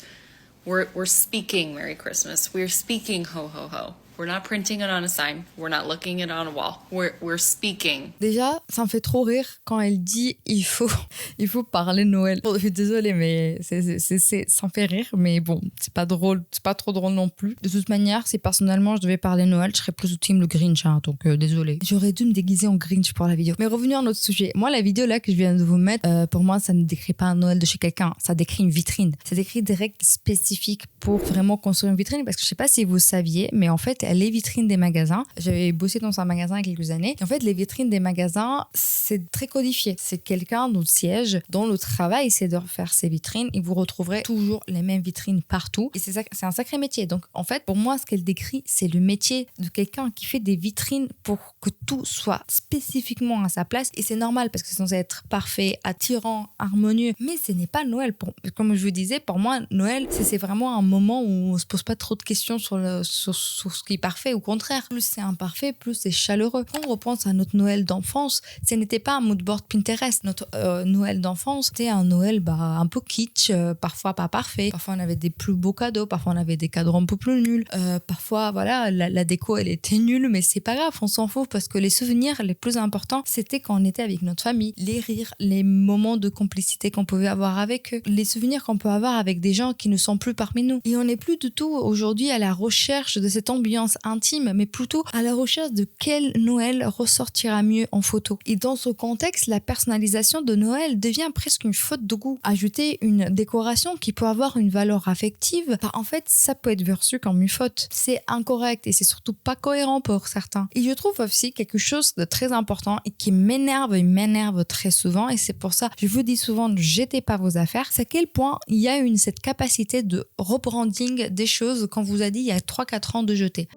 we're speaking Merry Christmas. We're speaking ho ho ho. We're not printing it on a sign. We're not looking it on a wall. We're speaking. Déjà, ça me fait trop rire quand elle dit il faut parler Noël. Je suis désolée, mais ça me fait rire, mais bon, c'est pas drôle, c'est pas trop drôle non plus. De toute manière, si personnellement je devais parler Noël, je serais plus au team le Grinch, hein, donc désolée. J'aurais dû me déguiser en Grinch pour la vidéo. Mais revenons à notre sujet. Moi, la vidéo là que je viens de vous mettre, pour moi, ça ne décrit pas un Noël de chez quelqu'un. Ça décrit une vitrine. Ça décrit des règles spécifiques pour vraiment construire une vitrine, parce que je sais pas si vous saviez, mais en fait, les vitrines des magasins, j'avais bossé dans un magasin il y a quelques années, et en fait les vitrines des magasins, c'est très codifié. C'est quelqu'un dont le siège, dont le travail c'est de refaire ces vitrines, et vous retrouverez toujours les mêmes vitrines partout, et c'est un sacré métier. Donc en fait pour moi ce qu'elle décrit, c'est le métier de quelqu'un qui fait des vitrines pour que tout soit spécifiquement à sa place, et c'est normal parce que c'est censé être parfait, attirant, harmonieux, mais ce n'est pas Noël. Comme je vous disais, pour moi Noël c'est vraiment un moment où on se pose pas trop de questions sur ce qui parfait. Au contraire, plus c'est imparfait, plus c'est chaleureux. Quand on repense à notre Noël d'enfance, ce n'était pas un mood board Pinterest. Notre Noël d'enfance, c'était un Noël un peu kitsch, parfois pas parfait. Parfois, on avait des plus beaux cadeaux, parfois on avait des cadeaux un peu plus nuls. Parfois, voilà, la déco, elle était nulle, mais c'est pas grave, on s'en fout parce que les souvenirs les plus importants, c'était quand on était avec notre famille. Les rires, les moments de complicité qu'on pouvait avoir avec eux, les souvenirs qu'on peut avoir avec des gens qui ne sont plus parmi nous. Et on n'est plus du tout aujourd'hui à la recherche de cette ambiance intime, mais plutôt à la recherche de quel Noël ressortira mieux en photo. Et dans ce contexte, la personnalisation de Noël devient presque une faute de goût. Ajouter une décoration qui peut avoir une valeur affective, en fait, ça peut être perçu comme une faute. C'est incorrect et c'est surtout pas cohérent pour certains. Et je trouve aussi quelque chose de très important et qui m'énerve très souvent, et c'est pour ça je vous dis souvent ne jetez pas vos affaires, c'est à quel point il y a cette capacité de rebranding des choses qu'on vous a dit il y a 3-4 ans de jeter.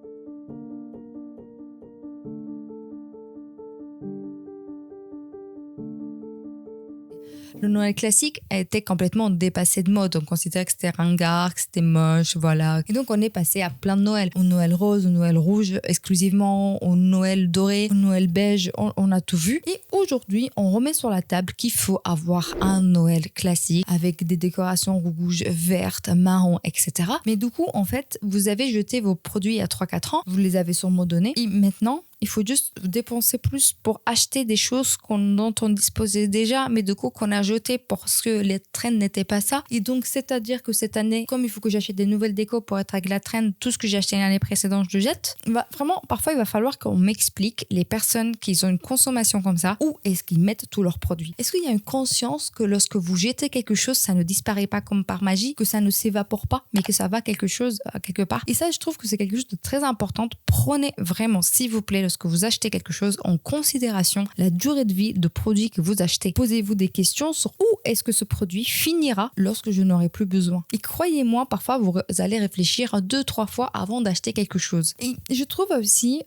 Le Noël classique a été complètement dépassé de mode. On considérait que c'était ringard, que c'était moche, voilà. Et donc, on est passé à plein de Noël. Au Noël rose, au Noël rouge, exclusivement, au Noël doré, au Noël beige, on a tout vu. Et aujourd'hui, on remet sur la table qu'il faut avoir un Noël classique avec des décorations rouges, vertes, marron, etc. Mais du coup, en fait, vous avez jeté vos produits il y a 3-4 ans, vous les avez sûrement donnés. Et maintenant, il faut juste dépenser plus pour acheter des choses dont on disposait déjà, mais du coup qu'on a jeté parce que les trends n'étaient pas ça. Et donc, c'est-à-dire que cette année, comme il faut que j'achète des nouvelles décos pour être avec la trend, tout ce que j'ai acheté l'année précédente, je le jette. Vraiment, parfois, il va falloir qu'on m'explique, les personnes qui ont une consommation comme ça, où est-ce qu'ils mettent tous leurs produits. Est-ce qu'il y a une conscience que lorsque vous jetez quelque chose, ça ne disparaît pas comme par magie, que ça ne s'évapore pas, mais que ça va quelque part. Et ça, je trouve que c'est quelque chose de très important. Prenez vraiment, s'il vous plaît, lorsque vous achetez quelque chose, en considération la durée de vie de produit que vous achetez. Posez-vous des questions sur où est-ce que ce produit finira lorsque je n'aurai plus besoin. Et croyez-moi, parfois vous allez réfléchir 2-3 fois avant d'acheter quelque chose. Et je trouve aussi,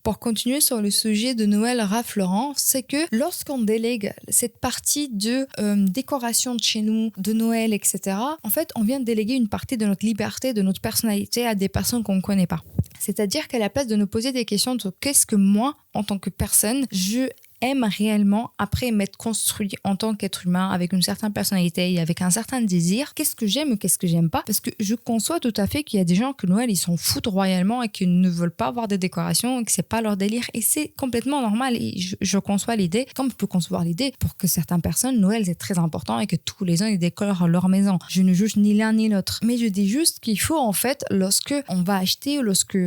pour continuer sur le sujet de Noël Ralph Lauren, c'est que lorsqu'on délègue cette partie de décoration de chez nous, de Noël, etc., en fait, on vient de déléguer une partie de notre liberté, de notre personnalité à des personnes qu'on ne connaît pas. C'est-à-dire qu'à la place de nous poser des questions sur qu'est-ce que moi, en tant que personne, je aime réellement après m'être construit en tant qu'être humain avec une certaine personnalité et avec un certain désir, qu'est-ce que j'aime ou qu'est-ce que j'aime pas, parce que je conçois tout à fait qu'il y a des gens que Noël ils s'en foutent royalement et qui ne veulent pas avoir des décorations et que c'est pas leur délire, et c'est complètement normal. Et je conçois l'idée, comme je peux concevoir l'idée pour que certaines personnes, Noël c'est très important et que tous les ans ils décorent leur maison. Je ne juge ni l'un ni l'autre, mais je dis juste qu'il faut en fait, lorsque on va acheter, lorsque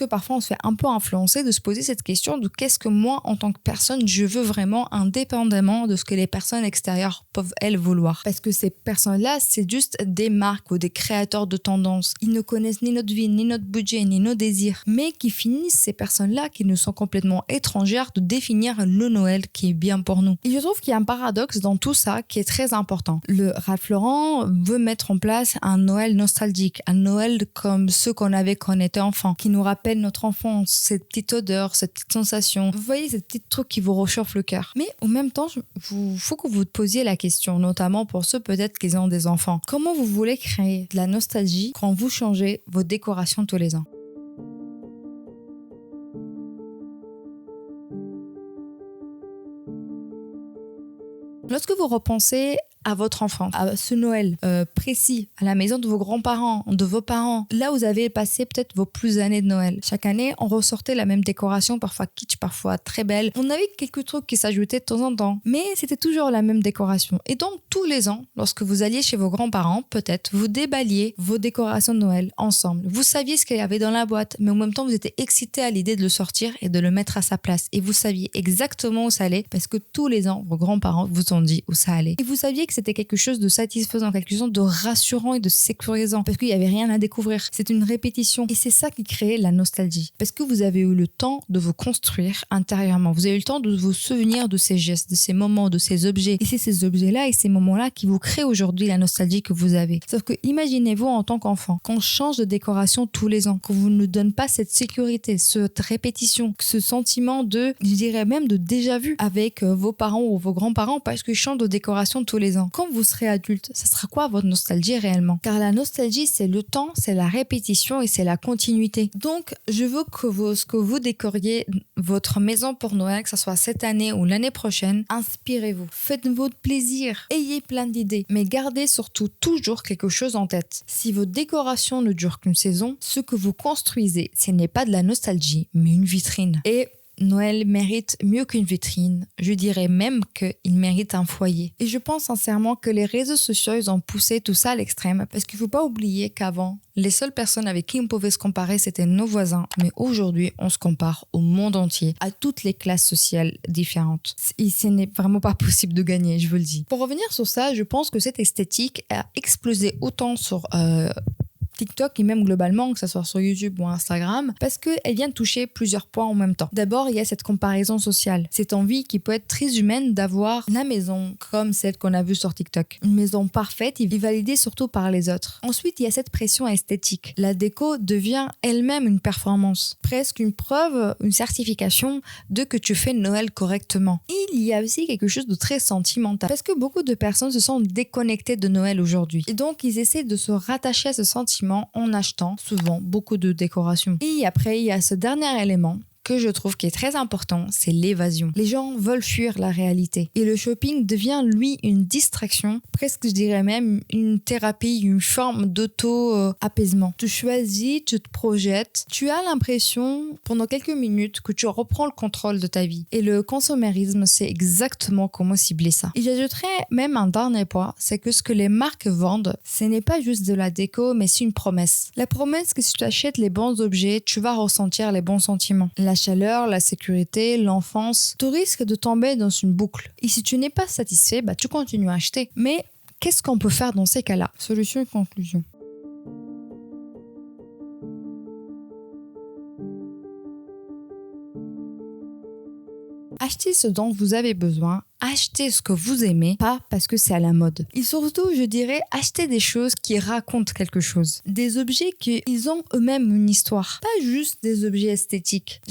parfois on se fait un peu influencer, de se poser cette question de qu'est-ce que moi, en tant que personne, je veux vraiment, indépendamment de ce que les personnes extérieures peuvent, elles, vouloir. Parce que ces personnes-là, c'est juste des marques ou des créateurs de tendances. Ils ne connaissent ni notre vie, ni notre budget, ni nos désirs. Mais qui finissent, ces personnes-là, qui nous sont complètement étrangères, de définir le Noël qui est bien pour nous. Et je trouve qu'il y a un paradoxe dans tout ça qui est très important. Le Ralph Lauren veut mettre en place un Noël nostalgique, un Noël comme ceux qu'on avait quand on était enfant, qui nous rappelle notre enfance, cette petite odeur, cette petite sensation. Vous voyez, ces petits trucs qui vous réchauffent le cœur. Mais en même temps, il faut que vous posiez la question, notamment pour ceux peut-être qui ont des enfants. Comment vous voulez créer de la nostalgie quand vous changez vos décorations tous les ans ? Lorsque vous repensez à votre enfance, à ce Noël précis, à la maison de vos grands-parents, de vos parents, là où vous avez passé peut-être vos plus années de Noël. Chaque année, on ressortait la même décoration, parfois kitsch, parfois très belle. On avait quelques trucs qui s'ajoutaient de temps en temps, mais c'était toujours la même décoration. Et donc, tous les ans, lorsque vous alliez chez vos grands-parents, peut-être, vous déballiez vos décorations de Noël ensemble. Vous saviez ce qu'il y avait dans la boîte, mais en même temps, vous étiez excité à l'idée de le sortir et de le mettre à sa place. Et vous saviez exactement où ça allait, parce que tous les ans, vos grands-parents vous ont dit où ça allait. Et vous saviez que c'était quelque chose de satisfaisant, quelque chose de rassurant et de sécurisant, parce qu'il n'y avait rien à découvrir. C'est une répétition. Et c'est ça qui crée la nostalgie. Parce que vous avez eu le temps de vous construire intérieurement. Vous avez eu le temps de vous souvenir de ces gestes, de ces moments, de ces objets. Et c'est ces objets-là et ces moments-là qui vous créent aujourd'hui la nostalgie que vous avez. Sauf que imaginez-vous en tant qu'enfant, qu'on change de décoration tous les ans, qu'on vous ne donne pas cette sécurité, cette répétition, ce sentiment de, je dirais même de déjà-vu avec vos parents ou vos grands-parents, parce qu'ils changent de décoration tous les ans. présent. Quand vous serez adulte, ça sera quoi votre nostalgie réellement? Car la nostalgie, c'est le temps, c'est la répétition et c'est la continuité. Donc, je veux que vous décoriez votre maison pour Noël, que ce soit cette année ou l'année prochaine. Inspirez-vous, faites-vous plaisir, ayez plein d'idées, mais gardez surtout toujours quelque chose en tête. Si votre décoration ne dure qu'une saison, ce que vous construisez, ce n'est pas de la nostalgie, mais une vitrine. Et Noël mérite mieux qu'une vitrine. Je dirais même qu'il mérite un foyer. Et je pense sincèrement que les réseaux sociaux, ils ont poussé tout ça à l'extrême. Parce qu'il ne faut pas oublier qu'avant, les seules personnes avec qui on pouvait se comparer, c'était nos voisins. Mais aujourd'hui, on se compare au monde entier, à toutes les classes sociales différentes. Et ce n'est vraiment pas possible de gagner, je vous le dis. Pour revenir sur ça, je pense que cette esthétique a explosé autant sur TikTok et même globalement, que ce soit sur YouTube ou Instagram, parce qu'elle vient toucher plusieurs points en même temps. D'abord, il y a cette comparaison sociale, cette envie qui peut être très humaine d'avoir la maison comme celle qu'on a vue sur TikTok. Une maison parfaite et validée surtout par les autres. Ensuite, il y a cette pression esthétique. La déco devient elle-même une performance, presque une preuve, une certification de que tu fais Noël correctement. Il y a aussi quelque chose de très sentimental, parce que beaucoup de personnes se sont déconnectées de Noël aujourd'hui. Et donc, ils essaient de se rattacher à ce sentiment en achetant souvent beaucoup de décorations. Et après, il y a ce dernier élément que je trouve qui est très important, c'est l'évasion. Les gens veulent fuir la réalité. Et le shopping devient, lui, une distraction, presque, je dirais même, une thérapie, une forme d'auto-apaisement. Tu choisis, tu te projettes, tu as l'impression, pendant quelques minutes, que tu reprends le contrôle de ta vie. Et le consommérisme, c'est exactement comment cibler ça. Et j'ajouterais même un dernier point, c'est que ce que les marques vendent, ce n'est pas juste de la déco, mais c'est une promesse. La promesse que si tu achètes les bons objets, tu vas ressentir les bons sentiments. La chaleur, la sécurité, l'enfance, tu risques de tomber dans une boucle. Et si tu n'es pas satisfait, tu continues à acheter. Mais qu'est-ce qu'on peut faire dans ces cas-là? Solution et conclusion. Achetez ce dont vous avez besoin, achetez ce que vous aimez, pas parce que c'est à la mode. Et surtout, je dirais, achetez des choses qui racontent quelque chose. Des objets qui ont eux-mêmes une histoire, pas juste des objets esthétiques.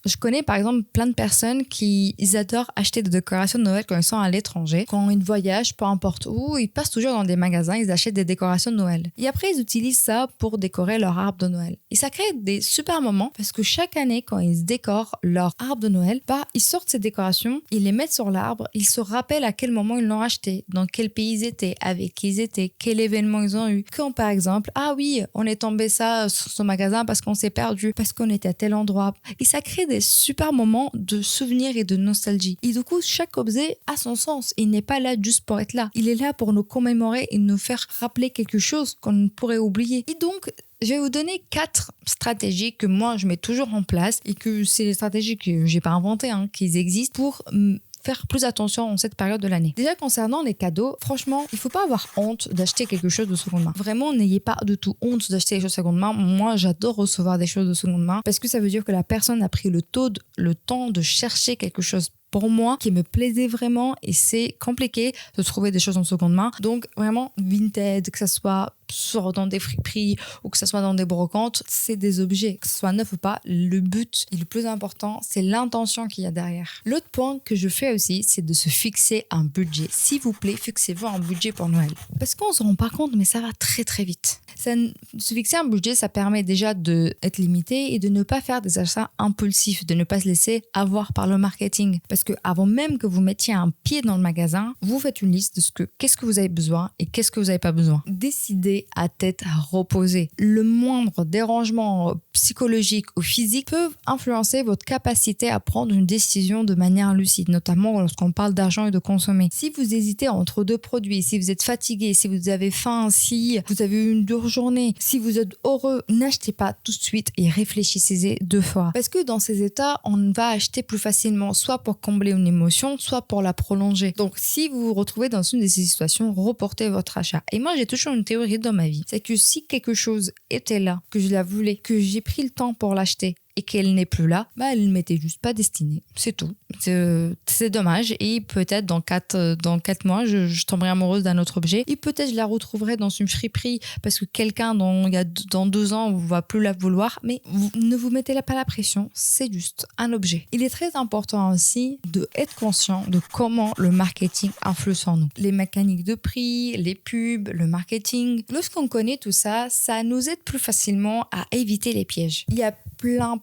Je connais par exemple plein de personnes qui adorent acheter des décorations de Noël quand ils sont à l'étranger. Quand ils voyagent, peu importe où, ils passent toujours dans des magasins, ils achètent des décorations de Noël. Et après, ils utilisent ça pour décorer leur arbre de Noël. Et ça crée des super moments parce que chaque année, quand ils décorent leur arbre de Noël, ils sortent ces décorations, ils les mettent sur l'arbre, ils se rappellent à quel moment ils l'ont acheté, dans quel pays ils étaient, avec qui ils étaient, quel événement ils ont eu. Quand par exemple, ah oui, on est tombé ça sur ce magasin parce qu'on s'est perdu, parce qu'on était à tel endroit. Et ça crée des super moments de souvenirs et de nostalgie. Et du coup, chaque objet a son sens. Il n'est pas là juste pour être là. Il est là pour nous commémorer et nous faire rappeler quelque chose qu'on pourrait oublier. Et donc, je vais vous donner 4 stratégies que moi, je mets toujours en place et que c'est des stratégies que j'ai pas inventées, qu'ils existent pour faire plus attention en cette période de l'année. Déjà, concernant les cadeaux, franchement, il faut pas avoir honte d'acheter quelque chose de seconde main. Vraiment, n'ayez pas du tout honte d'acheter des choses de seconde main. Moi, j'adore recevoir des choses de seconde main parce que ça veut dire que la personne a pris le temps de chercher quelque chose pour moi qui me plaisait vraiment, et c'est compliqué de trouver des choses en seconde main. Donc vraiment vintage, que ça soit dans des friperies ou que ça soit dans des brocantes, c'est des objets, que ce soit neuf ou pas. Le but et le plus important, c'est l'intention qu'il y a derrière. L'autre point que je fais aussi, c'est de se fixer un budget. S'il vous plaît, fixez-vous un budget pour Noël. Parce qu'on se rend pas compte, mais ça va très très vite. Se fixer un budget, ça permet déjà d'être limité et de ne pas faire des achats impulsifs, de ne pas se laisser avoir par le marketing. Parce que avant même que vous mettiez un pied dans le magasin, vous faites une liste de qu'est-ce que vous avez besoin et qu'est-ce que vous n'avez pas besoin. Décidez à tête reposée. Le moindre dérangement psychologique ou physique peut influencer votre capacité à prendre une décision de manière lucide, notamment lorsqu'on parle d'argent et de consommer. Si vous hésitez entre 2 produits, si vous êtes fatigué, si vous avez faim, si vous avez eu une dure journée, si vous êtes heureux, n'achetez pas tout de suite et réfléchissez 2 fois. Parce que dans ces états, on va acheter plus facilement, soit pour combler une émotion, soit pour la prolonger. Donc, si vous vous retrouvez dans une de ces situations, reportez votre achat. Et moi, j'ai toujours une théorie dans ma vie, c'est que si quelque chose était là, que je la voulais, que j'ai pris le temps pour l'acheter et qu'elle n'est plus là, bah elle m'était juste pas destinée. C'est tout. C'est dommage. Et peut-être dans 4 mois, je tomberai amoureuse d'un autre objet. Et peut-être je la retrouverai dans une friperie parce que quelqu'un dans 2 ans va plus la vouloir. Mais ne vous mettez pas la pression. C'est juste un objet. Il est très important aussi d'être conscient de comment le marketing influe sur nous. Les mécaniques de prix, les pubs, le marketing. Lorsqu'on connaît tout ça, ça nous aide plus facilement à éviter les pièges. Il y a plein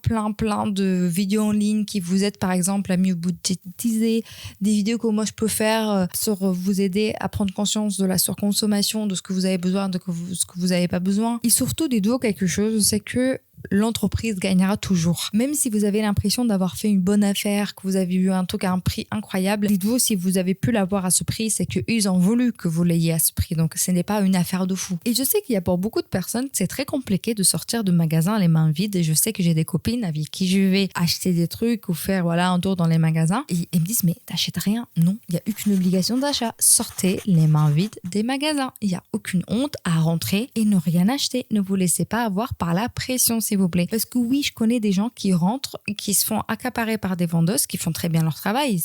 de vidéos en ligne qui vous aident par exemple à mieux budgétiser, des vidéos que moi je peux faire sur vous aider à prendre conscience de la surconsommation, de ce que vous avez besoin, de ce que vous n'avez pas besoin. Et surtout, dites-vous quelque chose, c'est que l'entreprise gagnera toujours. Même si vous avez l'impression d'avoir fait une bonne affaire, que vous avez eu un truc à un prix incroyable, dites-vous, si vous avez pu l'avoir à ce prix, c'est qu'ils ont voulu que vous l'ayez à ce prix. Donc, ce n'est pas une affaire de fou. Et je sais qu'il y a pour beaucoup de personnes, c'est très compliqué de sortir de magasin les mains vides. Et je sais que j'ai des copines avec qui je vais acheter des trucs ou faire un tour dans les magasins. Et elles me disent, mais t'achètes rien? Non, il n'y a aucune obligation d'achat. Sortez les mains vides des magasins. Il n'y a aucune honte à rentrer et ne rien acheter. Ne vous laissez pas avoir par la pression, s'il vous plaît. Parce que oui, je connais des gens qui rentrent, qui se font accaparer par des vendeuses, qui font très bien leur travail,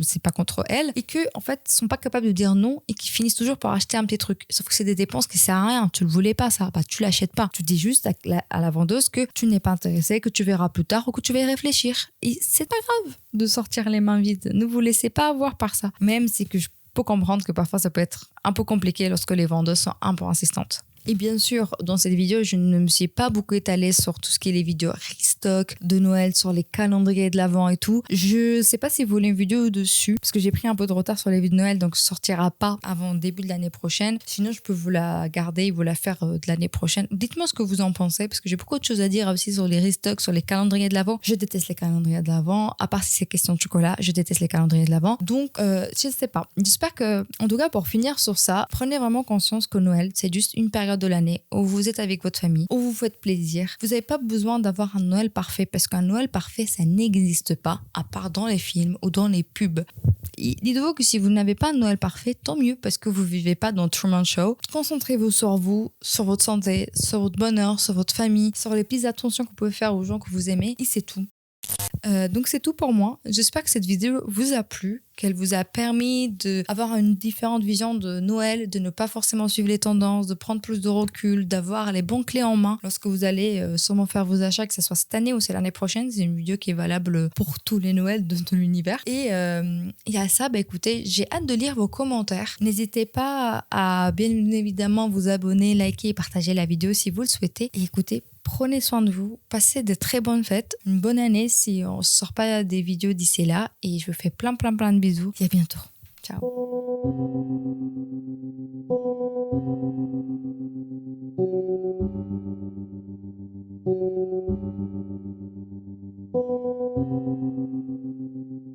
c'est pas contre elles, et que en fait, sont pas capables de dire non et qui finissent toujours par acheter un petit truc. Sauf que c'est des dépenses qui servent à rien. Tu le voulais pas, ça. Bah, tu l'achètes pas. Tu dis juste à la vendeuse que tu n'es pas intéressé, que tu verras plus tard ou que tu vas y réfléchir. Et c'est pas grave de sortir les mains vides. Ne vous laissez pas avoir par ça. Même si que je peux comprendre que parfois ça peut être un peu compliqué lorsque les vendeuses sont un peu insistantes. Et bien sûr, dans cette vidéo, je ne me suis pas beaucoup étalée sur tout ce qui est les vidéos restock de Noël, sur les calendriers de l'Avent et tout. Je sais pas si vous voulez une vidéo dessus, parce que j'ai pris un peu de retard sur les vidéos de Noël, donc sortira pas avant le début de l'année prochaine. Sinon, je peux vous la garder et vous la faire de l'année prochaine. Dites-moi ce que vous en pensez, parce que j'ai beaucoup de choses à dire aussi sur les restocks, sur les calendriers de l'Avent. Je déteste les calendriers de l'Avent, à part si c'est question de chocolat, je déteste les calendriers de l'Avent. Donc, je sais pas. J'espère que, en tout cas, pour finir sur ça, prenez vraiment conscience que Noël, c'est juste une période de l'année où vous êtes avec votre famille, où vous faites plaisir. Vous n'avez pas besoin d'avoir un Noël parfait, parce qu'un Noël parfait, ça n'existe pas, à part dans les films ou dans les pubs. Et dites-vous que si vous n'avez pas un Noël parfait, tant mieux, parce que vous ne vivez pas dans Truman Show. Concentrez-vous, sur votre santé, sur votre bonheur, sur votre famille, sur les petites attentions que vous pouvez faire aux gens que vous aimez, et c'est tout. Donc c'est tout pour moi. J'espère que cette vidéo vous a plu, qu'elle vous a permis d'avoir une différente vision de Noël, de ne pas forcément suivre les tendances, de prendre plus de recul, d'avoir les bons clés en main lorsque vous allez sûrement faire vos achats, que ce soit cette année ou c'est l'année prochaine. C'est une vidéo qui est valable pour tous les Noëls de l'univers. Et à ça, écoutez, j'ai hâte de lire vos commentaires. N'hésitez pas à bien évidemment vous abonner, liker et partager la vidéo si vous le souhaitez. Et écoutez, prenez soin de vous, passez de très bonnes fêtes, une bonne année si on ne sort pas des vidéos d'ici là, et je vous fais plein de bisous et à bientôt. Ciao.